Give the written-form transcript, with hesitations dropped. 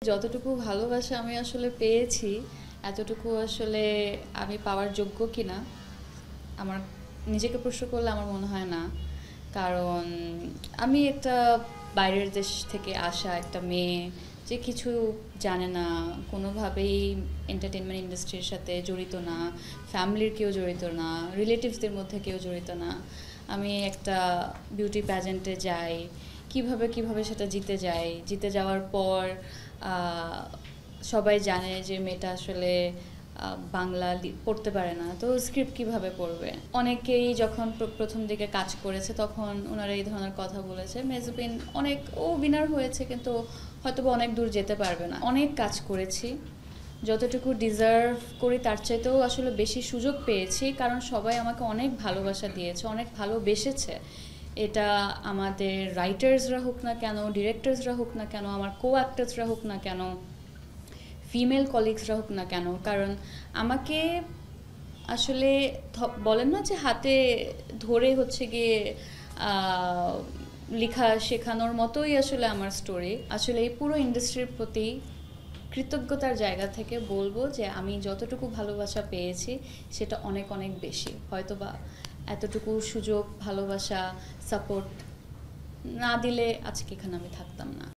যতটুকু ভালোবাসা আমি আসলে পেয়েছি এতটুকু আসলে আমি পাওয়ার যোগ্য কিনা আমার নিজেকে প্রশ্ন করলে আমার মনে হয় না। কারণ আমি একটা বাইরের দেশ থেকে আসা একটা মেয়ে যে কিছু জানে না, কোনোভাবেই এন্টারটেনমেন্ট ইন্ডাস্ট্রির সাথে জড়িত না, ফ্যামিলির কেউ জড়িত না, রিলেটিভসদের মধ্যে কেউ জড়িত না। আমি একটা বিউটি প্যাজেন্টে যাই, কিভাবে কিভাবে সেটা জিতে যাই, জিতে যাওয়ার পর সবাই জানে যে মেয়েটা আসলে বাংলা পড়তে পারে না, তো স্ক্রিপ্ট কিভাবে পড়বে। অনেকেই যখন প্রথম দিকে কাজ করেছে তখন ওনারা এই ধরনের কথা বলেছে, মেজবিন অনেক উইনার হয়েছে কিন্তু হয়তোবা অনেক দূর যেতে পারবে না। অনেক কাজ করেছি, যতটুকু ডিজার্ভ করি তার চাইতেও আসলে বেশি সুযোগ পেয়েছি, কারণ সবাই আমাকে অনেক ভালোবাসা দিয়েছে, অনেক ভালোবেসেছে। এটা আমাদের রাইটার্সরা হোক না কেন, ডিরেক্টরসরা হোক না কেন, আমার কো অ্যাক্টার্সরা হোক না কেন, ফিমেল কলিগসরা হোক না কেন। কারণ আমাকে আসলে বলেন না যে হাতে ধরে হচ্ছে গিয়ে লেখা শেখানোর মতোই আসলে আমার স্টোরি। আসলে এই পুরো ইন্ডাস্ট্রির প্রতি কৃতজ্ঞতার জায়গা থেকে বলবো যে আমি যতটুকু ভালোবাসা পেয়েছি সেটা অনেক অনেক বেশি। হয়তোবা এতটুকু সুযোগ, ভালোবাসা, সাপোর্ট না দিলে আজকে এখানে আমি থাকতাম না।